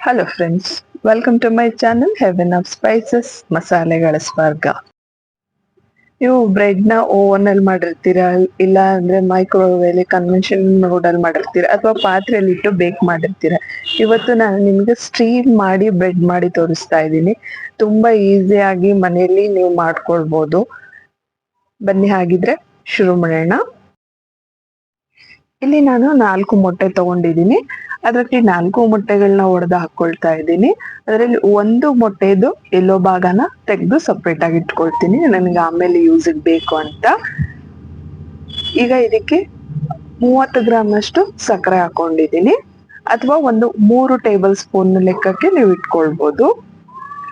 Hello friends, welcome to my channel heaven of spices ಮಸಾಲೆಗಳ ಸ್ವರ್ಗ. ನೀವು ಬ್ರೆಡ್ನ ಓವನಲ್ಲಿ ಮಾಡಿರ್ತೀರಾ, ಇಲ್ಲ ಅಂದ್ರೆ ಮೈಕ್ರೋವೇವ್ ಅಲ್ಲಿ ಕನ್ವೆನ್ಷನ್ ಮೋಡಲ್ಲಿ ಮಾಡಿರ್ತೀರಾ, ಅಥವಾ ಪಾತ್ರೆಯಲ್ಲಿ ಇಟ್ಟು ಬೇಕ್ ಮಾಡಿರ್ತೀರಾ. ಇವತ್ತು ನಾನು ನಿಮ್ಗೆ ಸ್ಟೀಮ್ ಮಾಡಿ ಬ್ರೆಡ್ ಮಾಡಿ ತೋರಿಸ್ತಾ ಇದ್ದೀನಿ. ತುಂಬಾ ಈಸಿಯಾಗಿ ಮನೆಯಲ್ಲಿ ನೀವು ಮಾಡ್ಕೊಳ್ಬಹುದು. ಬನ್ನಿ ಹಾಗಿದ್ರೆ ಶುರು ಮಾಡೋಣ. ಇಲ್ಲಿ ನಾನು 4 ಮೊಟ್ಟೆ ತಗೊಂಡಿದ್ದೀನಿ. ಅದಕ್ಕೆ 4 ಮೊಟ್ಟೆಗಳನ್ನ ಒಡೆದು ಹಾಕೊಳ್ತಾ ಇದ್ದೀನಿ. ಅದರಲ್ಲಿ ಒಂದು ಮೊಟ್ಟೆದು ಎಲ್ಲೋ ಭಾಗನ ತೆಗೆದು ಸಪ್ರೇಟ್ ಆಗಿ ಇಟ್ಕೊಳ್ತೀನಿ, ನನಗೆ ಆಮೇಲೆ ಯೂಸಿಗೆ ಬೇಕು ಅಂತ. ಈಗ ಇದಕ್ಕೆ 30 ಗ್ರಾಮ್ನಷ್ಟು ಸಕ್ಕರೆ ಹಾಕೊಂಡಿದ್ದೀನಿ, ಅಥವಾ ಒಂದು 3 ಟೇಬಲ್ ಸ್ಪೂನ್ ಲೆಕ್ಕಕ್ಕೆ ನೀವು ಇಟ್ಕೊಳ್ಬೋದು.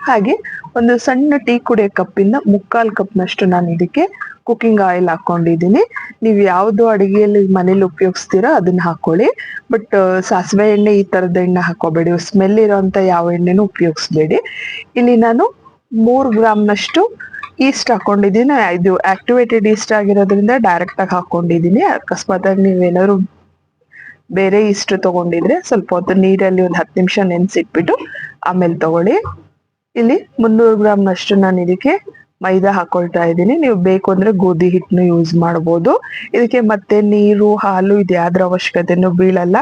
ಹಾಗೆ ಒಂದು ಸಣ್ಣ ಟೀ ಕುಡಿಯೋ ಕಪ್ಪಿಂದ 3/4 ಕಪ್ನಷ್ಟು ನಾನು ಇದಕ್ಕೆ ಕುಕಿಂಗ್ ಆಯಿಲ್ ಹಾಕೊಂಡಿದ್ದೀನಿ. ನೀವು ಯಾವ್ದು ಅಡಿಗೆಯಲ್ಲಿ ಮನೇಲಿ ಉಪಯೋಗಿಸ್ತೀರಾ ಅದನ್ನ ಹಾಕೊಳ್ಳಿ. ಬಟ್ ಸಾಸಿವೆ ಎಣ್ಣೆ ಈ ತರದ ಎಣ್ಣೆ ಹಾಕೋಬೇಡಿ, ಸ್ಮೆಲ್ ಇರೋಂಥ ಯಾವ ಎಣ್ಣೆನೂ ಉಪಯೋಗಿಸ್ಬೇಡಿ. ಇಲ್ಲಿ ನಾನು 3 ಗ್ರಾಮ್ನಷ್ಟು ಈಸ್ಟ್ ಹಾಕೊಂಡಿದ್ದೀನಿ. ಇದು ಆಕ್ಟಿವೇಟೆಡ್ ಈಸ್ಟ್ ಆಗಿರೋದ್ರಿಂದ ಡೈರೆಕ್ಟ್ ಆಗಿ ಹಾಕೊಂಡಿದ್ದೀನಿ. ಅಕಸ್ಮಾತ್ ನೀವೇನಾದ್ರು ಬೇರೆ ಈಸ್ಟ್ ತಗೊಂಡಿದ್ರೆ ಸ್ವಲ್ಪ ಹೊತ್ತು ನೀರಲ್ಲಿ ಒಂದು 10 ನಿಮಿಷ ನೆನೆಸಿಟ್ಬಿಟ್ಟು ಆಮೇಲೆ ತಗೊಳ್ಳಿ. ಇಲ್ಲಿ 300 ಗ್ರಾಮ್ನಷ್ಟು ನಾನು ಇದಕ್ಕೆ ಮೈದಾ ಹಾಕೊಳ್ತಾ ಇದ್ದೀನಿ. ನೀವು ಬೇಕು ಅಂದ್ರೆ ಗೋಧಿ ಹಿಟ್ಟನ್ನು ಯೂಸ್ ಮಾಡ್ಬೋದು. ಇದಕ್ಕೆ ಮತ್ತೆ ನೀರು, ಹಾಲು ಇದ್ಯಾವ್ದ್ರ ಅವಶ್ಯಕತೆನೂ ಬೀಳಲ್ಲ.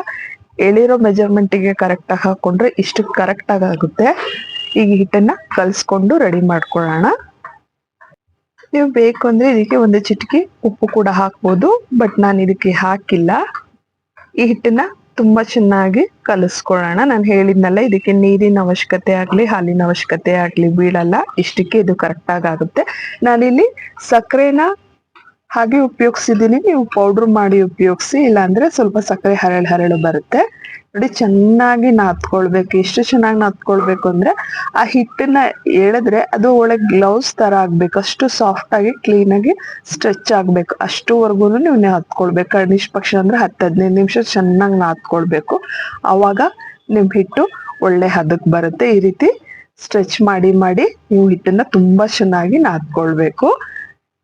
ಎಳಿರೋ ಮೆಜರ್ಮೆಂಟಿಗೆ ಕರೆಕ್ಟ್ ಆಗಿ ಹಾಕೊಂಡ್ರೆ ಇಷ್ಟು ಕರೆಕ್ಟ್ ಆಗಿ ಆಗುತ್ತೆ. ಈಗ ಹಿಟ್ಟನ್ನ ಕಲ್ಸ್ಕೊಂಡು ರೆಡಿ ಮಾಡ್ಕೊಳ್ಳೋಣ. ನೀವು ಬೇಕು ಅಂದ್ರೆ ಇದಕ್ಕೆ ಒಂದು ಚಿಟಿಕೆ ಉಪ್ಪು ಕೂಡ ಹಾಕ್ಬೋದು, ಬಟ್ ನಾನು ಇದಕ್ಕೆ ಹಾಕಿಲ್ಲ. ಈ ಹಿಟ್ಟನ್ನ ತುಂಬಾ ಚೆನ್ನಾಗಿ ಕಲಿಸ್ಕೊಳ್ಳೋಣ. ನಾನು ಹೇಳಿದ್ನಲ್ಲ, ಇದಕ್ಕೆ ನೀರಿನ ಅವಶ್ಯಕತೆ ಆಗ್ಲಿ ಹಾಲಿನ ಅವಶ್ಯಕತೆ ಆಗ್ಲಿ ಬೀಳಲ್ಲ. ಇಷ್ಟಕ್ಕೆ ಇದು ಕರೆಕ್ಟ್ ಆಗುತ್ತೆ. ನಾನಿಲ್ಲಿ ಸಕ್ಕರೆನ ಹಾಗೆ ಉಪಯೋಗಿಸಿದ್ದೀನಿ, ನೀವು ಪೌಡ್ರ್ ಮಾಡಿ ಉಪಯೋಗಿಸಿ. ಇಲ್ಲಾಂದ್ರೆ ಸ್ವಲ್ಪ ಸಕ್ಕರೆ ಹರಳು ಬರುತ್ತೆ. ನೋಡಿ, ಚೆನ್ನಾಗಿ ನಾದ್ಕೊಳ್ಬೇಕು. ಎಷ್ಟು ಚೆನ್ನಾಗಿ ನಾದ್ಕೊಳ್ಬೇಕು ಅಂದ್ರೆ ಆ ಹಿಟ್ಟನ್ನ ಎಳೆದ್ರೆ ಅದು ಒಳಗೆ ಗ್ಲೌಸ್ ತರ ಆಗ್ಬೇಕು. ಅಷ್ಟು ಸಾಫ್ಟ್ ಆಗಿ ಕ್ಲೀನ್ ಆಗಿ ಸ್ಟ್ರೆಚ್ ಆಗ್ಬೇಕು. ಅಷ್ಟುವರೆಗೂ ನೀವು ನಾದ್ಕೊಳ್ಬೇಕು. ಕನಿಷ್ಠ ಪಕ್ಷ ಅಂದ್ರೆ 10-15 ನಿಮಿಷ ಚೆನ್ನಾಗಿ ನಾದ್ಕೊಳ್ಬೇಕು. ಅವಾಗ ನಿಮ್ ಹಿಟ್ಟು ಒಳ್ಳೆ ಹದಕ್ಕೆ ಬರುತ್ತೆ. ಈ ರೀತಿ ಸ್ಟ್ರೆಚ್ ಮಾಡಿ ನೀವು ಹಿಟ್ಟನ್ನ ತುಂಬಾ ಚೆನ್ನಾಗಿ ನಾದ್ಕೊಳ್ಬೇಕು.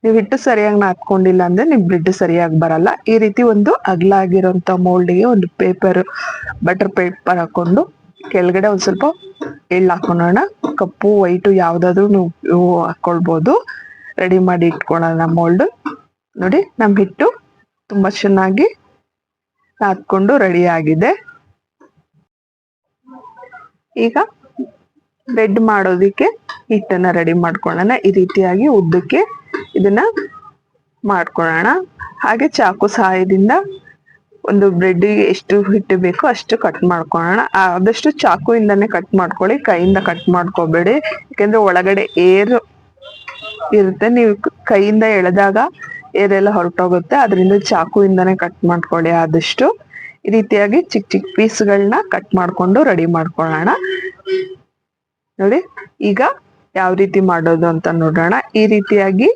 ನೀವು ಹಿಟ್ಟು ಸರಿಯಾಗಿ ನಾದ್ಕೊಂಡಿಲ್ಲ ಅಂದ್ರೆ ನಿಮ್ ಬ್ರೆಡ್ ಸರಿಯಾಗಿ ಬರಲ್ಲ. ಈ ರೀತಿ ಒಂದು ಅಗಲ ಆಗಿರೋಂಥ ಮೋಲ್ಡ್ಗೆ ಒಂದು ಬಟರ್ ಪೇಪರ್ ಹಾಕೊಂಡು ಕೆಳಗಡೆ ಒಂದ್ ಸ್ವಲ್ಪ ಎಳ್ಳು ಹಾಕೊಳ್ಳೋಣ. ಕಪ್ಪು ವೈಟು ಯಾವ್ದಾದ್ರು ನೀವು ಹಾಕೊಳ್ಬೋದು. ರೆಡಿ ಮಾಡಿ ಇಟ್ಕೊಳ್ಳೋಣ ಮೋಲ್ಡ್. ನೋಡಿ, ನಮ್ ಹಿಟ್ಟು ತುಂಬಾ ಚೆನ್ನಾಗಿ ನಾದ್ಕೊಂಡು ರೆಡಿ ಆಗಿದೆ. ಈಗ ಬ್ರೆಡ್ ಮಾಡೋದಿಕ್ಕೆ ಹಿಟ್ಟನ್ನ ರೆಡಿ ಮಾಡ್ಕೊಳ್ಳೋಣ. ಈ ರೀತಿಯಾಗಿ ಉದ್ದಕ್ಕೆ ಇದನ್ನ ಮಾಡ್ಕೊಳ್ಳೋಣ. ಹಾಗೆ ಚಾಕು ಸಹಾಯದಿಂದ ಒಂದು ಬ್ರೆಡ್ಗೆ ಎಷ್ಟು ಹಿಟ್ಟು ಬೇಕೋ ಅಷ್ಟು ಕಟ್ ಮಾಡ್ಕೊಳ್ಳೋಣ. ಆದಷ್ಟು ಚಾಕುಯಿಂದಾನೇ ಕಟ್ ಮಾಡ್ಕೊಳ್ಳಿ, ಕೈಯಿಂದ ಕಟ್ ಮಾಡ್ಕೋಬೇಡಿ. ಯಾಕಂದ್ರೆ ಒಳಗಡೆ ಏರ್ ಇರುತ್ತೆ, ನೀವು ಕೈಯಿಂದ ಎಳೆದಾಗ ಏರೆಲ್ಲ ಹೊರಟೋಗುತ್ತೆ. ಅದರಿಂದ ಚಾಕುಯಿಂದಾನೇ ಕಟ್ ಮಾಡ್ಕೊಳ್ಳಿ ಆದಷ್ಟು. ಈ ರೀತಿಯಾಗಿ ಚಿಕ್ಕ ಚಿಕ್ಕ ಪೀಸ್ಗಳನ್ನ ಕಟ್ ಮಾಡ್ಕೊಂಡು ರೆಡಿ ಮಾಡ್ಕೊಳ್ಳೋಣ. ನೋಡಿ, ಈಗ ಯಾವ ರೀತಿ ಮಾಡೋದು ಅಂತ ನೋಡೋಣ. ಈ ರೀತಿಯಾಗಿ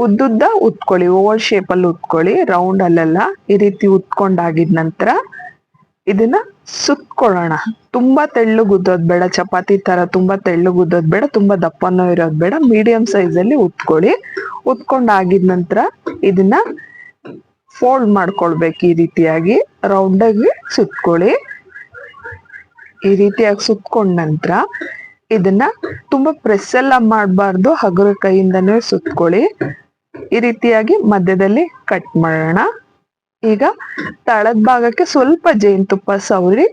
ಉದ್ದುದ್ದ ಉತ್ಕೊಳ್ಳಿ, ಓವಲ್ ಶೇಪ್ ಅಲ್ಲಿ ಉತ್ಕೊಳ್ಳಿ, ರೌಂಡ್ ಅಲ್ಲೆಲ್ಲ. ಈ ರೀತಿ ಉತ್ಕೊಂಡಾಗಿದ ನಂತರ ಇದನ್ನ ಸುತ್ಕೊಳ್ಳೋಣ. ತುಂಬಾ ತೆಳ್ಳಗ್ ಉದ್ದೋದ್ ಬೇಡ, ಚಪಾತಿ ತರ ತುಂಬಾ ತೆಳ್ಳಗ್ ಉದ್ದೋದ್ ಬೇಡ, ತುಂಬಾ ದಪ್ಪನೂ ಇರೋದ್ ಬೇಡ. ಮೀಡಿಯಂ ಸೈಜ್ ಅಲ್ಲಿ ಉತ್ಕೊಳ್ಳಿ. ಉತ್ಕೊಂಡಾಗಿದ ನಂತರ ಇದನ್ನ ಫೋಲ್ಡ್ ಮಾಡ್ಕೊಳ್ಬೇಕು. ಈ ರೀತಿಯಾಗಿ ರೌಂಡ್ ಆಗಿ ಸುತ್ಕೊಳ್ಳಿ. ಈ ರೀತಿಯಾಗಿ ಸುತ್ಕೊಂಡ ನಂತರ ಇದನ್ನ ತುಂಬಾ ಪ್ರೆಸ್ ಎಲ್ಲ ಮಾಡಬಾರ್ದು, ಹಗುರ ಕೈಯಿಂದನೇ ಸುತ್ಕೊಳ್ಳಿ. ಈ ರೀತಿಯಾಗಿ ಮಧ್ಯದಲ್ಲಿ ಕಟ್ ಮಾಡೋಣ. ಈಗ ತಳದ ಭಾಗಕ್ಕೆ ಸ್ವಲ್ಪ ಜೇನುತುಪ್ಪ ಸವರಿ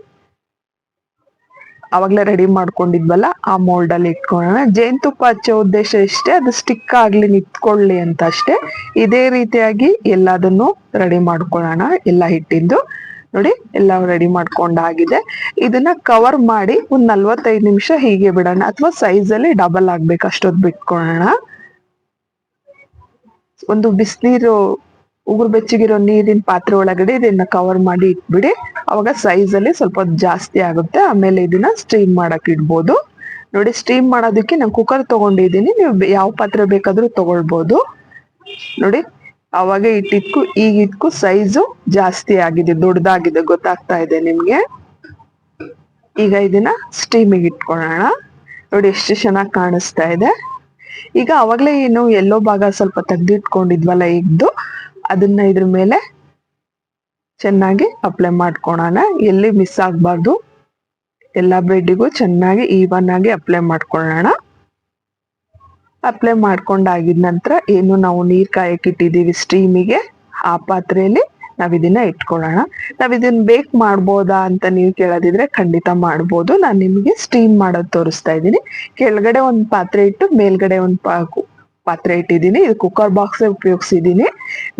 ಅವಾಗ್ಲೇ ರೆಡಿ ಮಾಡ್ಕೊಂಡಿದ್ವಲ್ಲ ಆ ಮೋಲ್ಡ್ ಅಲ್ಲಿ ಇಟ್ಕೊಳ್ಳೋಣ. ಜೇನುತುಪ್ಪ ಹಚ್ಚೋ ಉದ್ದೇಶ ಇಷ್ಟೇ, ಅದು ಸ್ಟಿಕ್ ಆಗ್ಲಿ ನಿಂತ್ಕೊಳ್ಳಿ ಅಂತ ಅಷ್ಟೇ. ಇದೇ ರೀತಿಯಾಗಿ ಎಲ್ಲದನ್ನು ರೆಡಿ ಮಾಡ್ಕೊಳ್ಳೋಣ. ಎಲ್ಲ ಹಿಟ್ಟಿಂದು ನೋಡಿ, ಎಲ್ಲ ರೆಡಿ ಮಾಡ್ಕೊಂಡಾಗಿದೆ. ಇದನ್ನ ಕವರ್ ಮಾಡಿ ಒಂದ್ 45 ನಿಮಿಷ ಹೀಗೆ ಬಿಡೋಣ, ಅಥವಾ ಸೈಜ್ ಅಲ್ಲಿ ಡಬಲ್ ಆಗ್ಬೇಕು ಅಷ್ಟೊತ್ತು ಬಿಟ್ಕೊಳ್ಳೋಣ. ಒಂದು ಬಿಸಿನೀರು ಉಗುರು ಬೆಚ್ಚಗಿರೋ ನೀರಿನ ಪಾತ್ರೆ ಒಳಗಡೆ ಇದನ್ನ ಕವರ್ ಮಾಡಿ ಇಟ್ಬಿಡಿ. ಅವಾಗ ಸೈಜ್ ಅಲ್ಲಿ ಸ್ವಲ್ಪ ಜಾಸ್ತಿ ಆಗುತ್ತೆ. ಆಮೇಲೆ ಇದನ್ನ ಸ್ಟೀಮ್ ಮಾಡಕ್ ಇಡ್ಬೋದು. ನೋಡಿ, ಸ್ಟೀಮ್ ಮಾಡೋದಕ್ಕೆ ನಾನು ಕುಕ್ಕರ್ ತಗೊಂಡಿದ್ದೀನಿ, ನೀವು ಯಾವ ಪಾತ್ರೆ ಬೇಕಾದ್ರೂ ತಗೊಳ್ಬೋದು. ನೋಡಿ, ಅವಾಗ ಇಟ್ಟಿದ್ಕು ಈಗ ಇದ್ಕು ಸೈಜು ಜಾಸ್ತಿ ಆಗಿದೆ, ದೊಡ್ಡದಾಗಿದೆ, ಗೊತ್ತಾಗ್ತಾ ಇದೆ ನಿಮ್ಗೆ. ಈಗ ಇದನ್ನ ಸ್ಟೀಮಿಗೆ ಇಟ್ಕೊಳ್ಳೋಣ. ನೋಡಿ, ಎಷ್ಟು ಚೆನ್ನಾಗಿ ಕಾಣಿಸ್ತಾ ಇದೆ. ಈಗ ಅವಾಗ್ಲೇ ಏನು ಎಲ್ಲೋ ಭಾಗ ಸ್ವಲ್ಪ ತೆಗ್ದಿಟ್ಕೊಂಡಿದ್ವಲ್ಲ ಇದ್ದು, ಅದನ್ನ ಇದ್ರ ಮೇಲೆ ಚೆನ್ನಾಗಿ ಅಪ್ಲೈ ಮಾಡ್ಕೊಳ್ಳೋಣ. ಎಲ್ಲಿ ಮಿಸ್ ಆಗ್ಬಾರ್ದು. ಎಲ್ಲಾ ಬ್ರೆಡ್ಡಿಗೂ ಚೆನ್ನಾಗಿ ಈವನ್ ಆಗಿ ಅಪ್ಲೈ ಮಾಡ್ಕೊಳ್ಳೋಣ. ಅಪ್ಲೈ ಮಾಡ್ಕೊಂಡಾಗಿದ ನಂತರ ಏನು ನಾವು ನೀರ್ ಕಾಯಕ್ಕೆ ಇಟ್ಟಿದೀವಿ ಸ್ಟೀಮಿಗೆ, ಆ ಪಾತ್ರೆಯಲ್ಲಿ ನಾವ್ ಇದನ್ನ ಇಟ್ಕೊಳ್ಳೋಣ. ನಾವ್ ಇದನ್ನ ಬೇಕ್ ಮಾಡ್ಬೋದಾ ಅಂತ ನೀವು ಕೇಳೋದಿದ್ರೆ ಖಂಡಿತ ಮಾಡ್ಬೋದು. ನಾನು ನಿಮ್ಗೆ ಸ್ಟೀಮ್ ಮಾಡೋದ್ ತೋರಿಸ್ತಾ ಇದ್ದೀನಿ. ಕೆಳಗಡೆ ಒಂದ್ ಪಾತ್ರೆ ಇಟ್ಟು ಮೇಲ್ಗಡೆ ಒಂದ್ ಪಾತ್ರೆ ಇಟ್ಟಿದ್ದೀನಿ. ಇದು ಕುಕ್ಕರ್ ಬಾಕ್ಸ್ ಉಪಯೋಗಿಸಿದೀನಿ.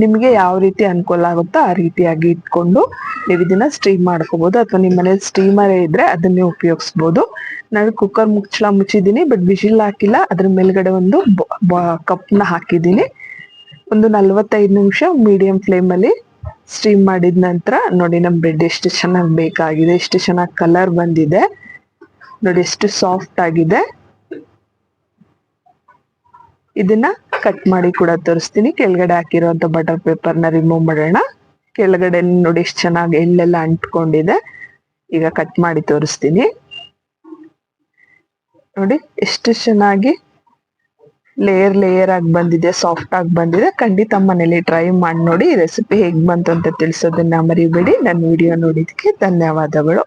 ನಿಮ್ಗೆ ಯಾವ ರೀತಿ ಅನುಕೂಲ ಆಗುತ್ತೋ ಆ ರೀತಿಯಾಗಿ ಇಟ್ಕೊಂಡು ನೀವು ಇದನ್ನ ಸ್ಟೀಮ್ ಮಾಡ್ಕೋಬಹುದು, ಅಥವಾ ನಿಮ್ಮ ಮನೇಲಿ ಸ್ಟೀಮರ್ ಇದ್ರೆ ಅದನ್ನೇ ಉಪಯೋಗಿಸ್ಬೋದು. ನಾನು ಕುಕ್ಕರ್ ಮುಚ್ಚಳ ಮುಚ್ಚಿದ್ದೀನಿ, ಬಟ್ ವಿಜಿಲ್ ಹಾಕಿಲ್ಲ. ಅದ್ರ ಮೇಲ್ಗಡೆ ಒಂದು ಕಪ್ನ ಹಾಕಿದ್ದೀನಿ. ಒಂದು 45 ನಿಮಿಷ ಮೀಡಿಯಂ ಫ್ಲೇಮ್ ಅಲ್ಲಿ ಸ್ಟೀಮ್ ಮಾಡಿದ ನಂತರ ನೋಡಿ ನಮ್ ಬ್ರೆಡ್ ಎಷ್ಟು ಚೆನ್ನಾಗಿ ಬೇಕಾಗಿದೆ, ಎಷ್ಟು ಚೆನ್ನಾಗಿ ಕಲರ್ ಬಂದಿದೆ ನೋಡಿ, ಎಷ್ಟು ಸಾಫ್ಟ್ ಆಗಿದೆ. ಇದನ್ನ ಕಟ್ ಮಾಡಿ ಕೂಡ ತೋರಿಸ್ತೀನಿ. ಕೆಳಗಡೆ ಹಾಕಿರುವಂತ ಬಟರ್ ಪೇಪರ್ ನ ರಿಮೂವ್ ಮಾಡೋಣ. ಕೆಳಗಡೆ ನೋಡಿ ಎಷ್ಟು ಚೆನ್ನಾಗಿ ಎಳ್ಳೆಲ್ಲ ಅಂಟ್ಕೊಂಡಿದೆ. ಈಗ ಕಟ್ ಮಾಡಿ ತೋರಿಸ್ತೀನಿ. ನೋಡಿ ಎಷ್ಟು ಚೆನ್ನಾಗಿ ಲೇಯರ್ ಆಗಿ ಬಂದಿದೆ, ಸಾಫ್ಟ್ ಆಗಿ ಬಂದಿದೆ. ಖಂಡಿತ ಮನೇಲಿ ಟ್ರೈ ಮಾಡಿ ನೋಡಿ. ರೆಸಿಪಿ ಹೇಗ್ ಬಂತು ಅಂತ ತಿಳಿಸೋದನ್ನ ಮರಿಬೇಡಿ. ನನ್ನ ವಿಡಿಯೋ ನೋಡಿದಕ್ಕೆ ಧನ್ಯವಾದಗಳು.